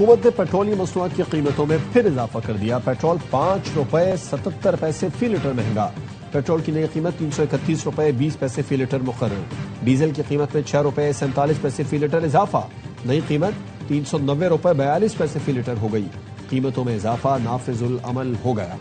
حکومت نے پیٹرولیم مصنوعات کی قیمتوں میں پھر اضافہ کر دیا۔ پیٹرول 5 روپے 77 پیسے فی لیٹر مہنگا۔ پیٹرول کی نئی قیمت 331 روپے 20 پیسے فی لیٹر مقرر۔ ڈیزل کی قیمت میں 6 روپے 47 پیسے فی لیٹر اضافہ۔ نئی قیمت 390 روپے 42 پیسے فی لیٹر ہو گئی۔ قیمتوں میں اضافہ نافذ العمل ہو گیا۔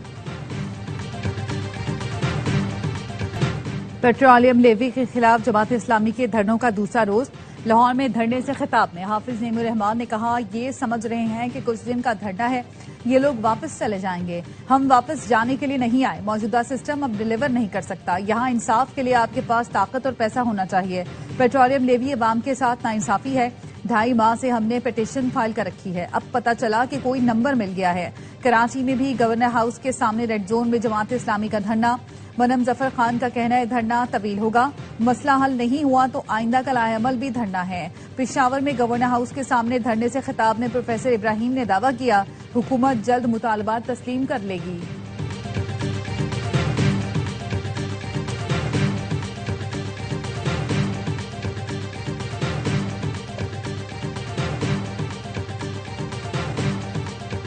پیٹرولیم لیوی کے خلاف جماعت اسلامی کے دھرنوں کا دوسرا روز۔ لاہور میں دھرنے سے خطاب میں حافظ نعیم الرحمان نے کہا، یہ سمجھ رہے ہیں کہ کچھ دن کا دھرنا ہے، یہ لوگ واپس چلے جائیں گے۔ ہم واپس جانے کے لیے نہیں آئے، موجودہ سسٹم اب ڈیلیور نہیں کر سکتا۔ یہاں انصاف کے لیے آپ کے پاس طاقت اور پیسہ ہونا چاہیے۔ پیٹرولیم لیوی عوام کے ساتھ ناانصافی ہے۔ 2.5 ماہ سے ہم نے پٹیشن فائل کر رکھی ہے، اب پتہ چلا کہ کوئی نمبر مل گیا ہے۔ کراچی میں بھی گورنر ہاؤس کے سامنے ریڈ زون میں جماعت اسلامی کا دھرنا۔ منم ظفر خان کا کہنا ہے دھرنا طویل ہوگا، مسئلہ حل نہیں ہوا تو آئندہ کا لائحہ عمل بھی دھرنا ہے۔ پشاور میں گورنر ہاؤس کے سامنے دھرنے سے خطاب میں پروفیسر ابراہیم نے دعویٰ کیا، حکومت جلد مطالبات تسلیم کر لے گی۔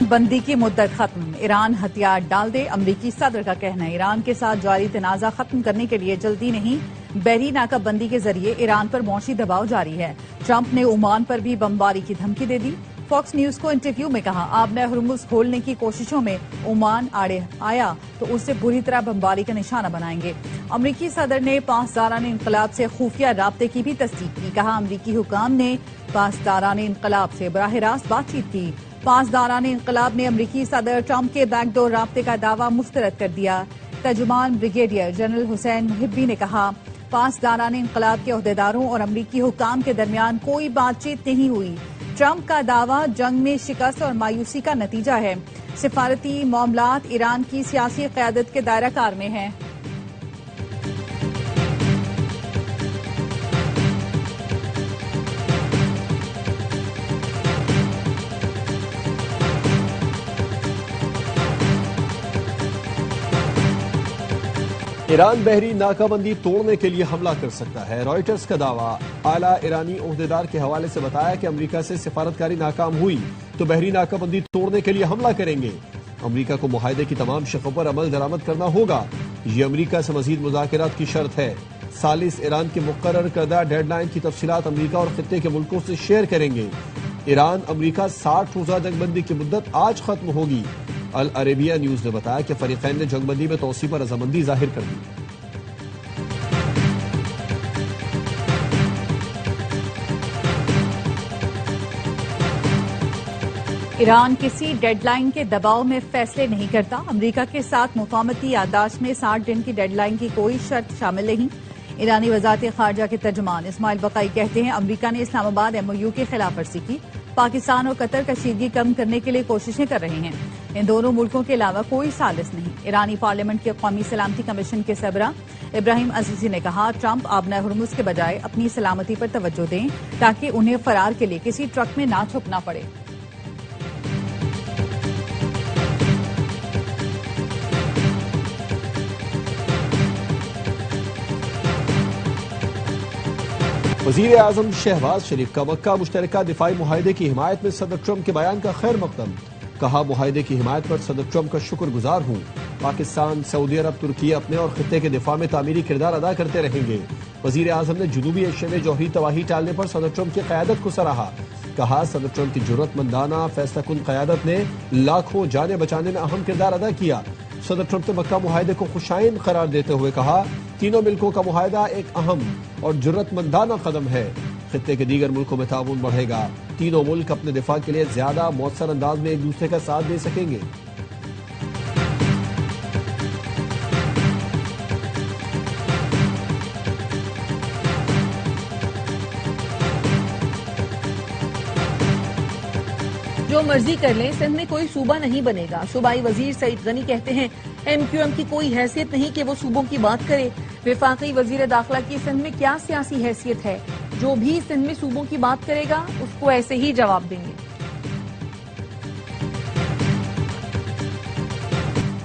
بندی کی مدت ختم، ایران ہتھیار ڈال دے، امریکی صدر کا کہنا ہے ایران کے ساتھ جاری تنازع ختم کرنے کے لیے جلدی نہیں، بحری ناکہ بندی کے ذریعے ایران پر معاشی دباؤ جاری ہے۔ ٹرمپ نے عمان پر بھی بمباری کی دھمکی دے دی۔ فاکس نیوز کو انٹرویو میں کہا، آبِ ہرمز کھولنے کی کوششوں میں عمان آڑے آیا تو اسے بری طرح بمباری کا نشانہ بنائیں گے۔ امریکی صدر نے پاسداران انقلاب سے خفیہ رابطے کی بھی تصدیق کی، کہا امریکی حکام نے پاسداران انقلاب سے براہ راست بات چیت کی۔ پاسداران انقلاب نے امریکی صدر ٹرمپ کے بیک ڈور رابطے کا دعویٰ مسترد کر دیا۔ ترجمان بریگیڈیئر جنرل حسین محبی نے کہا، پاسداران انقلاب کے عہدیداروں اور امریکی حکام کے درمیان کوئی بات چیت نہیں ہوئی۔ ٹرمپ کا دعویٰ جنگ میں شکست اور مایوسی کا نتیجہ ہے۔ سفارتی معاملات ایران کی سیاسی قیادت کے دائرہ کار میں ہیں۔ ایران بحری ناکہ بندی توڑنے کے لیے حملہ کر سکتا ہے، رائٹرز کا دعویٰ۔ اعلیٰ ایرانی عہدیدار کے حوالے سے بتایا کہ امریکہ سے سفارتکاری ناکام ہوئی تو بحری ناکہ بندی توڑنے کے لیے حملہ کریں گے۔ امریکہ کو معاہدے کی تمام شقوں پر عمل درآمد کرنا ہوگا، یہ امریکہ سے مزید مذاکرات کی شرط ہے۔ ثالث ایران کی مقرر کردہ ڈیڈ لائن کی تفصیلات امریکہ اور خطے کے ملکوں سے شیئر کریں گے۔ ایران امریکہ 60 روزہ جنگ بندی کی مدت آج ختم ہوگی۔ العربیہ نیوز نے بتایا کہ فریقین نے جنگ بندی میں توسیع پر رضامندی ظاہر کر دی۔ ایران کسی ڈیڈ لائن کے دباؤ میں فیصلے نہیں کرتا، امریکہ کے ساتھ مفاہمتی یادداشت میں 60 دن کی ڈیڈ لائن کی کوئی شرط شامل نہیں۔ ایرانی وزارت خارجہ کے ترجمان اسماعیل بقائی کہتے ہیں، امریکہ نے اسلام آباد MOU کی خلاف ورزی کی، پاکستان اور قطر کشیدگی کم کرنے کے لیے کوششیں کر رہے ہیں، ان دونوں ملکوں کے علاوہ کوئی ثالث نہیں۔ ایرانی پارلیمنٹ کے قومی سلامتی کمیشن کے سربراہ ابراہیم عزیزی نے کہا، ٹرمپ آبِ ہرمز کے بجائے اپنی سلامتی پر توجہ دیں تاکہ انہیں فرار کے لیے کسی ٹرک میں نہ چھپنا پڑے۔ وزیر اعظم شہباز شریف کا مکہ مشترکہ دفاعی معاہدے کی حمایت میں صدر ٹرمپ کے بیان کا خیر مقدم، کہا معاہدے کی حمایت پر صدر ٹرمپ کا شکر گزار ہوں۔ پاکستان، سعودی عرب، ترکی اپنے اور خطے کے دفاع میں تعمیری کردار ادا کرتے رہیں گے۔ وزیر اعظم نے جنوبی ایشیا میں جوہری تباہی ٹالنے پر صدر ٹرمپ کی قیادت کو سراہا، کہا صدر ٹرمپ کی جرأت مندانہ فیصلہ کن قیادت نے لاکھوں جانیں بچانے میں اہم کردار ادا کیا۔ صدر ٹرمپ نے مکہ معاہدے کو خوشائن قرار دیتے ہوئے کہا، تینوں ملکوں کا معاہدہ ایک اہم اور جرأت مندانہ قدم ہے، خطے کے دیگر ملکوں میں تعاون بڑھے گا، تینوں ملک اپنے دفاع کے لیے زیادہ مؤثر انداز میں ایک دوسرے کا ساتھ دے سکیں گے۔ جو مرضی کر لیں، سندھ میں کوئی صوبہ نہیں بنے گا۔ صوبائی وزیر سعید غنی کہتے ہیں، MQM کی کوئی حیثیت نہیں کہ وہ صوبوں کی بات کرے۔ وفاقی وزیر داخلہ کی سندھ میں کیا سیاسی حیثیت ہے؟ جو بھی سندھ میں صوبوں کی بات کرے گا اس کو ایسے ہی جواب دیں گے۔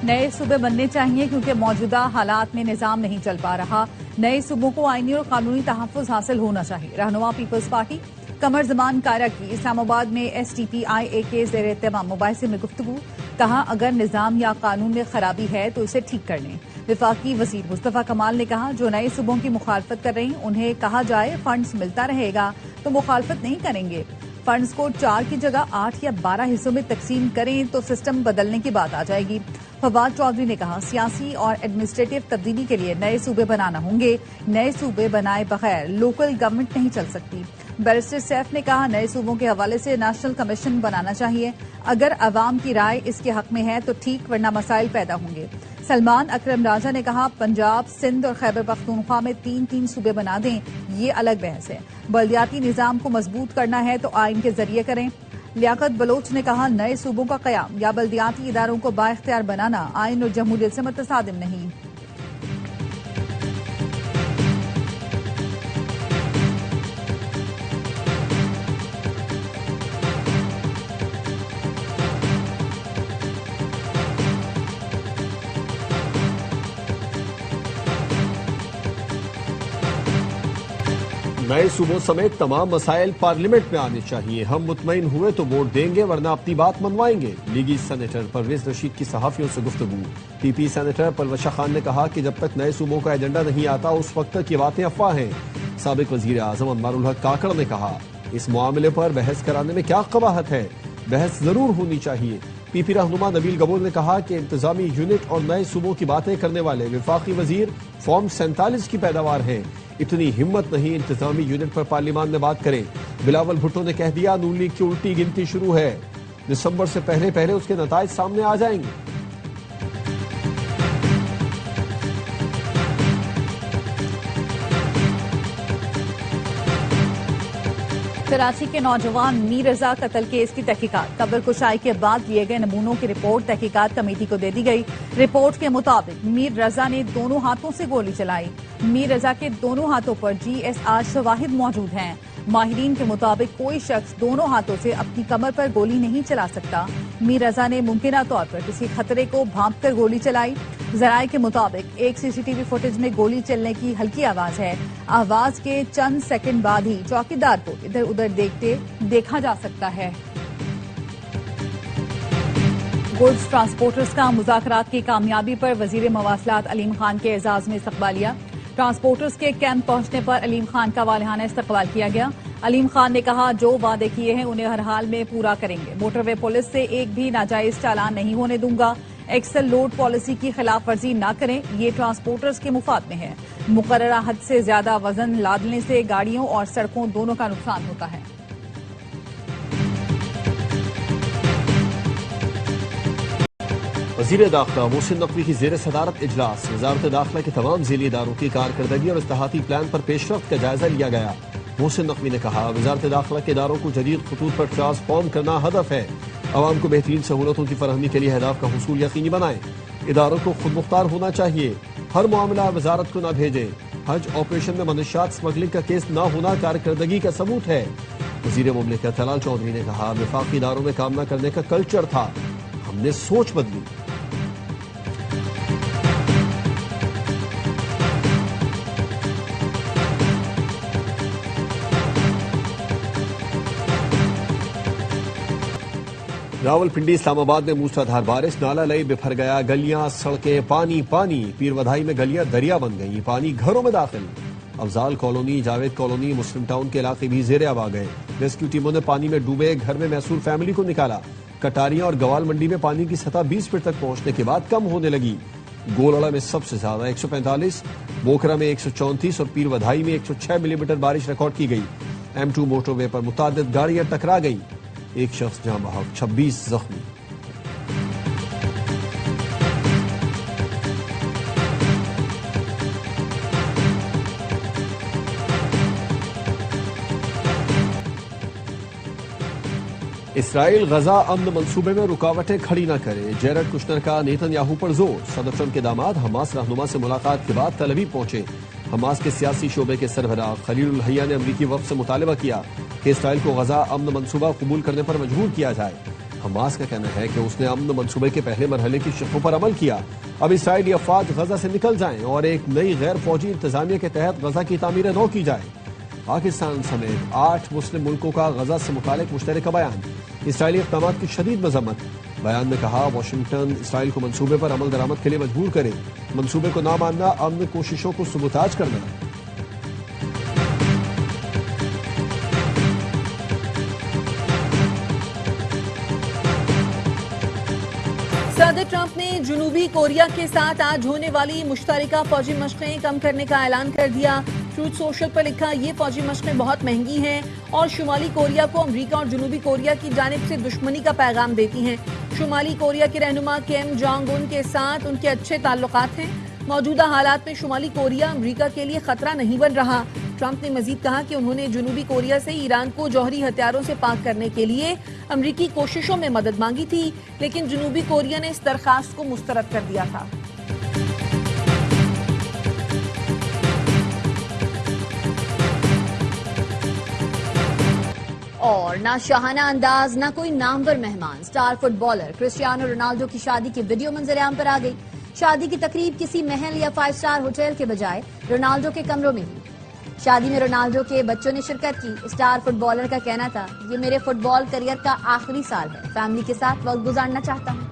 نئے صوبے بننے چاہیے کیونکہ موجودہ حالات میں نظام نہیں چل پا رہا، نئے صوبوں کو آئینی اور قانونی تحفظ حاصل ہونا چاہیے۔ رہنما پیپلز پارٹی قمر زمان کارا کی اسلام آباد میں STPIA کے زیر اہتمام مباحثے میں گفتگو، کہا اگر نظام یا قانون میں خرابی ہے تو اسے ٹھیک کر لیں۔ وفاقی وزیر مصطفیٰ کمال نے کہا جو نئے صوبوں کی مخالفت کر رہی انہیں کہا جائے فنڈز ملتا رہے گا تو مخالفت نہیں کریں گے، فنڈز کو 4 کی جگہ 8 یا 12 حصوں میں تقسیم کریں تو سسٹم بدلنے کی بات آ جائے گی۔ فواد چودھری نے کہا سیاسی اور ایڈمنسٹریٹو تبدیلی کے لیے نئے صوبے بنانا ہوں گے، نئے صوبے بنائے بغیر لوکل گورنمنٹ نہیں چل سکتی۔ بیرسٹر سیف نے کہا نئے صوبوں کے حوالے سے نیشنل کمیشن بنانا چاہیے، اگر عوام کی رائے اس کے حق میں ہے تو ٹھیک، ورنہ مسائل پیدا ہوں گے۔ سلمان اکرم راجہ نے کہا پنجاب، سندھ اور خیبر پختونخوا میں 3 صوبے بنا دیں، یہ الگ بحث ہے۔ بلدیاتی نظام کو مضبوط کرنا ہے تو آئین کے ذریعے کریں۔ لیاقت بلوچ نے کہا نئے صوبوں کا قیام یا بلدیاتی اداروں کو بااختیار بنانا آئین اور جمہوریت سے متصادم نہیں۔ نئے صوبوں سمیت تمام مسائل پارلیمنٹ میں آنے چاہیے، ہم مطمئن ہوئے تو ووٹ دیں گے ورنہ اپنی بات منوائیں گے۔ لیگی سینیٹر پرویز رشید کی صحافیوں سے گفتگو۔ PP سینیٹر پلوشہ خان نے کہا کہ جب تک نئے صوبوں کا ایجنڈا نہیں آتا اس وقت تک یہ باتیں افواہ ہیں۔ سابق وزیر اعظم انوار الحق کاکڑ نے کہا اس معاملے پر بحث کرانے میں کیا قباحت ہے، بحث ضرور ہونی چاہیے۔ PP رہنما نبیل گبول نے کہا کہ انتظامی یونٹ اور نئے صوبوں کی باتیں کرنے والے وفاقی وزیر فارم 47 کی پیداوار ہیں، اتنی ہمت نہیں انتظامی یونٹ پر پارلیمان میں بات کریں۔ بلاول بھٹو نے کہہ دیا نون لیگ کی الٹی گنتی شروع ہے، دسمبر سے پہلے اس کے نتائج سامنے آ جائیں گے۔ کراچی کے نوجوان میر رضا قتل کیس کی تحقیقات، قبر کشائی کے بعد لیے گئے نمونوں کی رپورٹ تحقیقات کمیٹی کو دے دی گئی۔ رپورٹ کے مطابق میر رضا نے دونوں ہاتھوں سے گولی چلائی، میر رضا کے دونوں ہاتھوں پر GSR شواہد موجود ہیں۔ ماہرین کے مطابق کوئی شخص دونوں ہاتھوں سے اپنی کمر پر گولی نہیں چلا سکتا۔ میر رضا نے ممکنہ طور پر کسی خطرے کو بھانپ کر گولی چلائی۔ ذرائع کے مطابق ایک CCTV فوٹیج میں گولی چلنے کی ہلکی آواز ہے، آواز کے چند سیکنڈ بعد ہی چوکیدار کو ادھر ادھر دیکھا جا سکتا ہے۔ گڈز ٹرانسپورٹرز کا مذاکرات کی کامیابی پر وزیر مواصلات علیم خان کے اعزاز میں استقبالیہ۔ ٹرانسپورٹرز کے کیمپ پہنچنے پر علیم خان کا والہانہ استقبال کیا گیا۔ علیم خان نے کہا جو وعدے کیے ہیں انہیں ہر حال میں پورا کریں گے، موٹر وے پولیس سے ایک بھی ناجائز چالان نہیں ہونے دوں گا، ایکسل لوڈ پالیسی کی خلاف ورزی نہ کریں، یہ ٹرانسپورٹرز کے مفاد میں ہے۔ مقررہ حد سے زیادہ وزن لادنے سے گاڑیوں اور سڑکوں دونوں کا نقصان ہوتا ہے۔ وزیر داخلہ محسن نقوی کی زیر صدارت اجلاس، وزارت داخلہ کے تمام ذیلی اداروں کی کارکردگی اور اصلاحاتی پلان پر پیش رفت کا جائزہ لیا گیا۔ محسن نقوی نے کہا وزارت داخلہ کے اداروں کو جدید خطوط پر ٹرانسفارم کرنا ہدف ہے، عوام کو بہترین سہولتوں کی فراہمی کے لیے اہداف کا حصول یقینی بنائیں، اداروں کو خود مختار ہونا چاہیے، ہر معاملہ وزارت کو نہ بھیجیں، حج آپریشن میں منشیات سمگلنگ کا کیس نہ ہونا کارکردگی کا ثبوت ہے۔ وزیر مملکت طلال چودھری نے کہا وفاقی اداروں میں کام نہ کرنے کا کلچر تھا، ہم نے سوچ بدلی۔ راولپنڈی اسلام آباد میں موسلادھار بارش، نالا لئی بفر گیا، گلیاں سڑکیں پانی پیر ودھائی میں گلیاں دریا بن گئی، پانی گھروں میں داخل۔ افضال کالونی، جاوید کالونی، مسلم ٹاؤن کے علاقے بھی زیر آب آ گئے۔ ریسکیو ٹیموں نے پانی میں ڈوبے گھر میں محصور فیملی کو نکالا۔ کٹاریاں اور گوال منڈی میں پانی کی سطح 20 فٹ تک پہنچنے کے بعد کم ہونے لگی۔ گولڑا میں سب سے زیادہ 145، بوکھرا میں 134 اور پیر ودھائی میں 106 ملی میٹر بارش ریکارڈ کی گئی۔ M2 موٹر وے پر متعدد گاڑیاں ٹکرا گئیں، ایک شخص جاں بحق، 26 زخمی۔ اسرائیل غزہ امن منصوبے میں رکاوٹیں کھڑی نہ کرے، جیرڈ کشنر کا نیتن یاہو پر زور۔ صدر ٹرمپ کے داماد حماس رہنما سے ملاقات کے بعد تل ابیب پہنچے۔ حماس کے سیاسی شعبے کے سربراہ خلیل الحیہ نے امریکی وفد سے مطالبہ کیا کہ اسرائیل کو غزہ امن منصوبہ قبول کرنے پر مجبور کیا جائے۔ حماس کا کہنا ہے کہ اس نے امن منصوبے کے پہلے مرحلے کی شرطوں پر عمل کیا، اب اسرائیلی افواج غزہ سے نکل جائیں اور ایک نئی غیر فوجی انتظامیہ کے تحت غزہ کی تعمیر نو کی جائے۔ پاکستان سمیت 8 مسلم ملکوں کا غزہ سے متعلق مشترکہ بیان، اسرائیلی اقدامات کی شدید مذمت۔ بیان میں کہا واشنگٹن اسرائیل کو منصوبے پر عمل درآمد کے لیے مجبور کرے، منصوبے کو نہ ماننا امن کوششوں کو سبوتاژ کرنا۔ صدر ٹرمپ نے جنوبی کوریا کے ساتھ آج ہونے والی مشترکہ فوجی مشقیں کم کرنے کا اعلان کر دیا۔ ٹروتھ سوشل پر لکھا یہ فوجی مشقیں بہت مہنگی ہیں اور شمالی کوریا کو امریکہ اور جنوبی کوریا کی جانب سے دشمنی کا پیغام دیتی ہیں۔ شمالی کوریا کے رہنما کیم جانگ ان کے ساتھ ان کے اچھے تعلقات ہیں۔ موجودہ حالات میں شمالی کوریا امریکہ کے لیے خطرہ نہیں بن رہا۔ ٹرمپ نے مزید کہا کہ انہوں نے جنوبی کوریا سے ایران کو جوہری ہتھیاروں سے پاک کرنے کے لیے امریکی کوششوں میں مدد مانگی تھی، لیکن جنوبی کوریا نے اس درخواست کو مسترد کر دیا تھا۔ اور نہ شاہانہ انداز نہ کوئی نامور مہمان، star footballer Cristiano Ronaldo کی شادی کی ویڈیو منظر عام پر آ گئی۔ شادی کی تقریب کسی محل یا 5 اسٹار ہوٹل کے بجائے رونالڈو کے کمروں میں ہوئی۔ شادی میں رونالڈو کے بچوں نے شرکت کی۔ سٹار فٹ بالر کا کہنا تھا یہ میرے فٹ بال کیریئر کا آخری سال ہے، فیملی کے ساتھ وقت گزارنا چاہتا ہوں۔